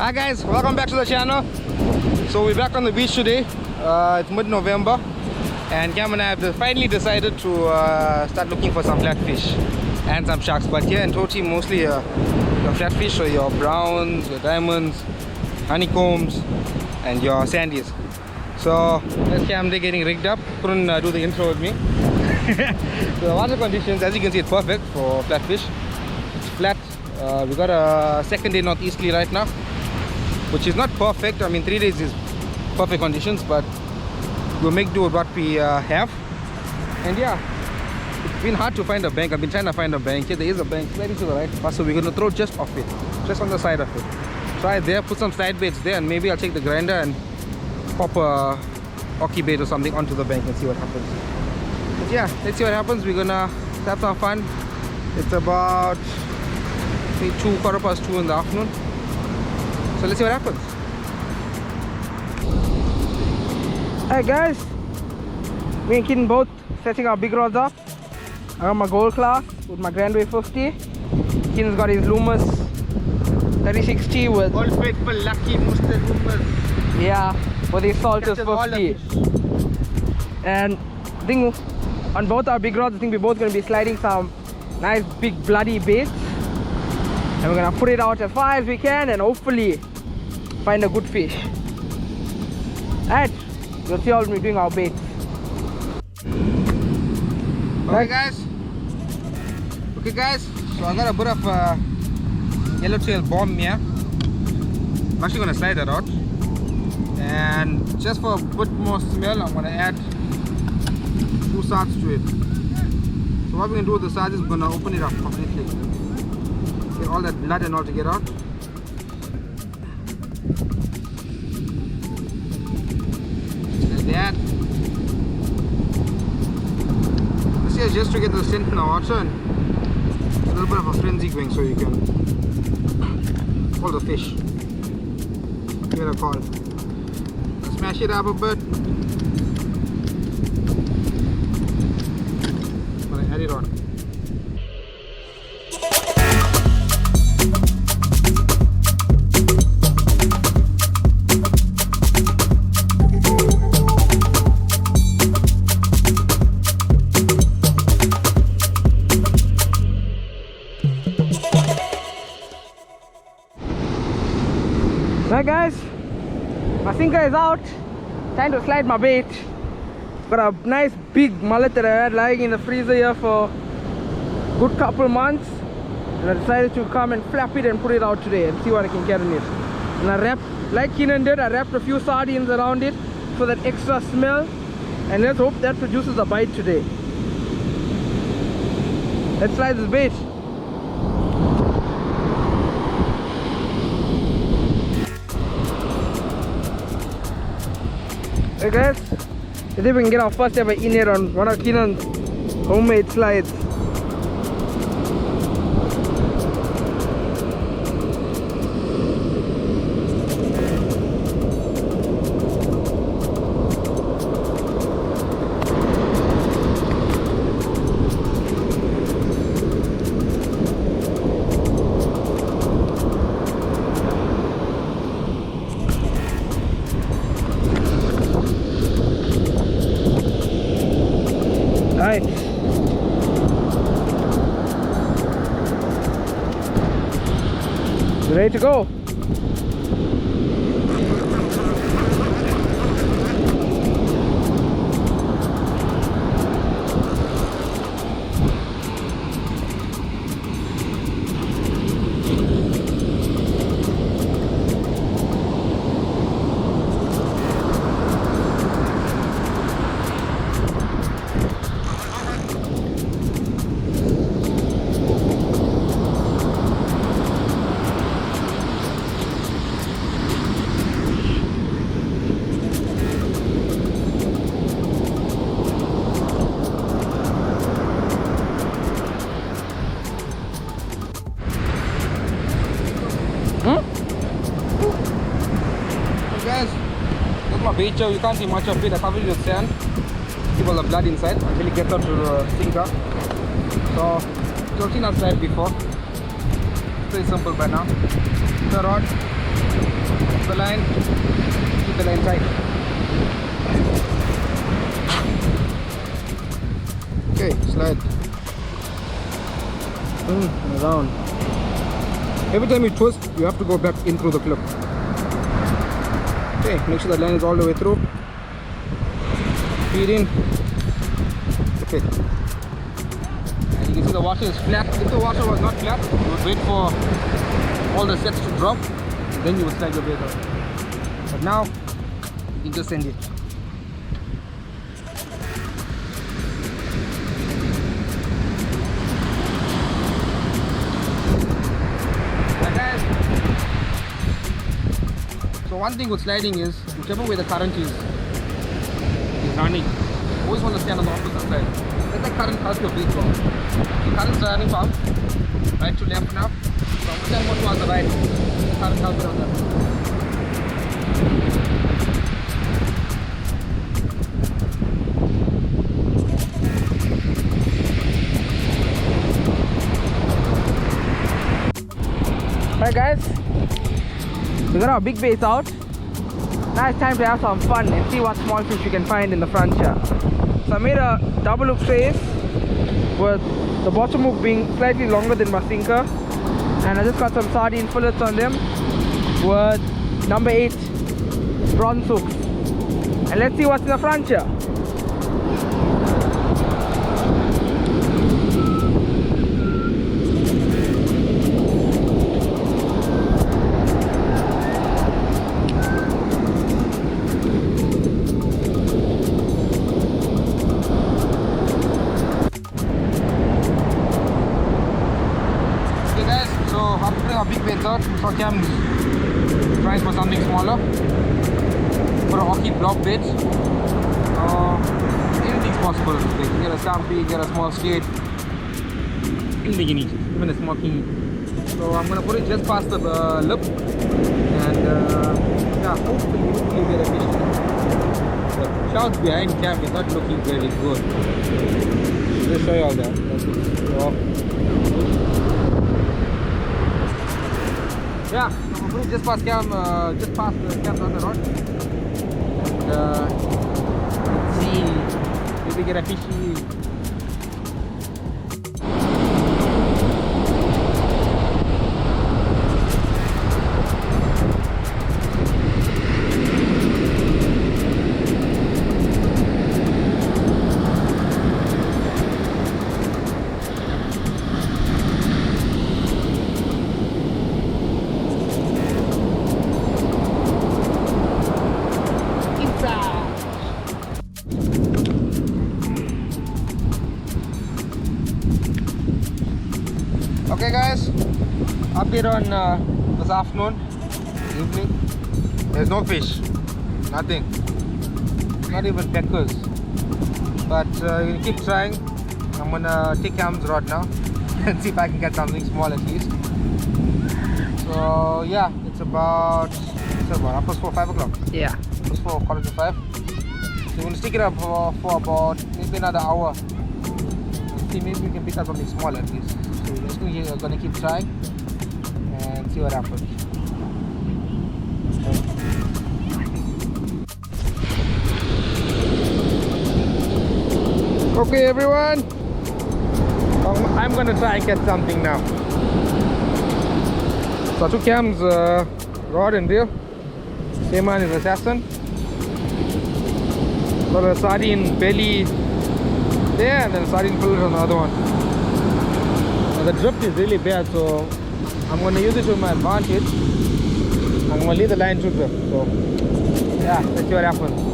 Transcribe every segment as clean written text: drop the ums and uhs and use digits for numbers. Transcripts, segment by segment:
Hi guys, welcome back to the channel. So we're back on the beach today. It's mid-November and Cam and I have finally decided to start looking for some flatfish and some sharks. But here in Toti, mostly your flatfish or your browns, your diamonds, honeycombs and your sandies. So that's Cam, they're getting rigged up. Couldn't do the intro with me. So the water conditions, as you can see, it's perfect for flatfish. It's flat. We got a second day northeasterly right now, which is not perfect. I mean, 3 days is perfect conditions, but we'll make do with what we have. And yeah, it's been hard to find a bank. I've been trying to find a bank. Here there is a bank slightly to the right, so we're going to throw just off it, just on the side of it. Try there, put some side baits there, and maybe I'll take the grinder and pop a hockey bait or something onto the bank and see what happens. But yeah, let's see what happens. We're gonna have some fun. It's about 2:15 in the afternoon. So let's see what happens. Alright guys, me and Keaton both setting our big rods up. I got my gold class with my Grandway 50. Keaton's got his Loomis 36T with Old Faithful Lucky Mustard Loomis. Yeah, with his Salters 50. And I think on both our big rods, I think we're both going to be sliding some nice big bloody baits. And we're going to put it out as far as we can and hopefully find a good fish. Alright, we'll see how we're doing our baits. Okay guys, so I got a bit of yellowtail bomb here. I'm actually going to slide that out. And just for a bit more smell, I'm going to add 2 sards to it. So what we're going to do with the sards is we're going to open it up completely. Get all that blood and all to get out. Like that. This here is just to get the scent in the water and a little bit of a frenzy going so you can hold the fish. Give it a call. Smash it up a bit. I'm gonna add it on. Right guys, my sinker is out. Time to slide my bait. Got a nice big mullet that I had lying in the freezer here for a good couple months, and I decided to come and flap it and put it out today and see what I can get in it. And I wrapped, like Keenan did, I wrapped a few sardines around it for that extra smell, and let's hope that produces a bite today. Let's slide this bait. Hey guys, let's see if we can get our first ever in here on one of Keenan's homemade slides. Alright. Ready to go. My bait chow, you can't see much of it. I covered it with sand, keep all the blood inside until it gets out to the sinker. So you've seen us slide before. It's very simple by now. The rod, The line, keep the line tight. Okay, slide. Around. Every time you twist, you have to go back in through the clip. Okay, make sure the line is all the way through. Feed in. Okay. And you can see the water is flat. If the water was not flat, you would wait for all the sets to drop, then you would slide your bait out. But now, you can just send it. So one thing with sliding is, whichever way the current is running, you always want to stand on the opposite side. Let the current pass your bait from. The current's running from right to left now. So I'm going to stand more towards the right. The current helps it on that. Alright guys, we got our big baits out. Now it's time to have some fun and see what small fish we can find in the front here. So I made a double hook trace with the bottom hook being slightly longer than my sinker, and I just got some sardine fillets on them with number 8 bronze hooks. And let's see what's in the front here. So Cam's trying for something smaller, for a hockey block bait. Anything's possible. Like you get a stampy, get a small skate, anything you need, even a small kingy. So I'm gonna put it just past the lip, and yeah, hopefully get a fish. The shouts behind Cam is not looking very good. Just show you all that. Yeah, so I'm going to just past Cam, just past the Cam's on the rod, and let's see, maybe get a fishy. Okay guys, update on this afternoon, evening. There's no fish, nothing, not even peckers. But you keep trying. I'm gonna take Cam's rod now and see if I can get something small at least. So yeah, it's about 4:05 o'clock. Yeah, 4:45. So we're gonna stick it up for about maybe another hour. See, maybe we can pick up something small at least. So we're gonna keep trying and see what happens. Okay everyone, I'm gonna try and get something now. So I took Cam's rod and reel. Same one is assassin. Got a sardine belly there and then a sardine fillet on the other one. Now the drift is really bad, so I'm going to use it to my advantage. I'm going to leave the line to drift. So yeah, let's see what happens.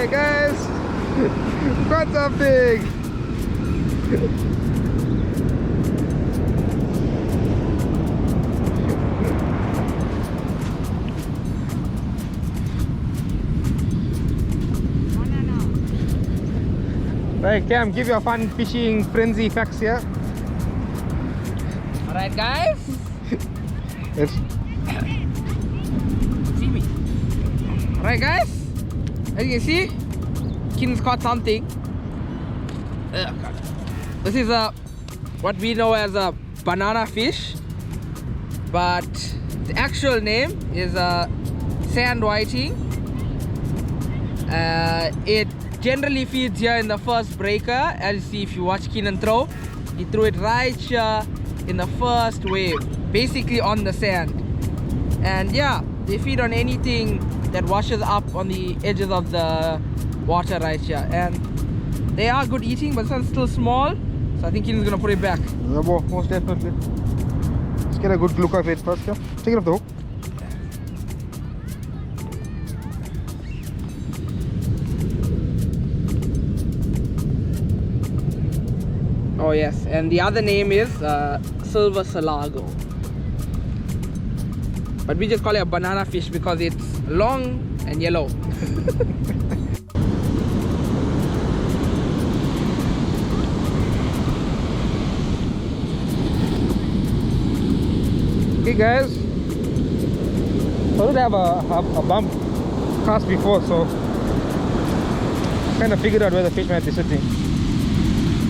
Hey guys, got something. Right, Cam, give your fun fishing frenzy facts here. Alright guys, Yes. see me. Alright guys, as you can see, Kin's caught something. This is what we know as a banana fish, but the actual name is sand whiting. It generally feeds here in the first breaker. As you see, if you watch Keenan throw, he threw it right here in the first wave, basically on the sand. And yeah, they feed on anything that washes up on the edges of the water right here. And they are good eating, but this one's still small, so I think Keenan's gonna put it back. Yeah, most definitely. Let's get a good look of it first. Yeah? Take it off the hook. Oh yes, and the other name is silver salago. But we just call it a banana fish because it's long and yellow. Okay guys, I did have a bump cast before, so I kind of figured out where the fish might be sitting.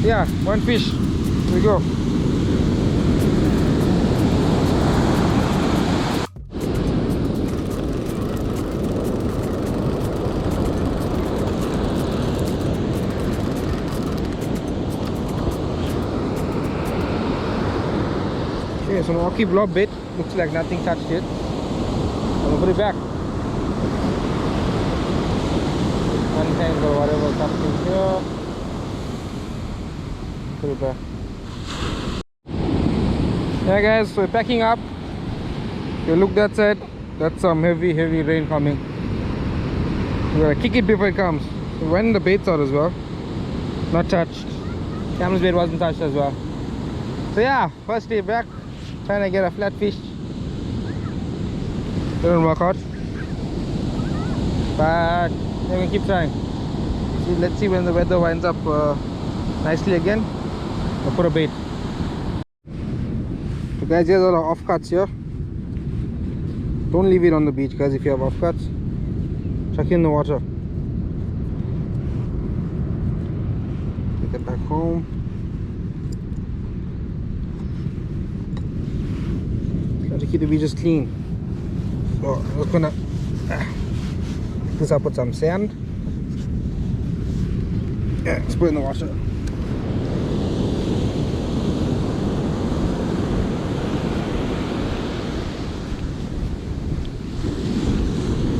Yeah, one fish. Here we go. Okay, so an rocky blob bait. Looks like nothing touched it. I'm gonna put it back. Untangle whatever comes in here. Put it back. Yeah guys, so we're packing up. You look that side. That's some heavy rain coming. We gotta kick it before it comes. So when the bait's out as well. Not touched. Cam's bait wasn't touched as well. So yeah, first day back. Trying to get a flatfish. Didn't work out. But we're gonna keep trying. So let's see when the weather winds up nicely again. I'll put a bait. So guys, here's all our offcuts here. Don't leave it on the beach guys if you have offcuts. Chuck it in the water. Take it back home. Try to keep the beaches clean. So I'm just gonna this up with some sand. Yeah, let's put it in the water.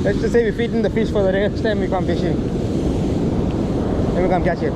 Let's just say we're feeding the fish for the next time we come fishing. Then we come catch it.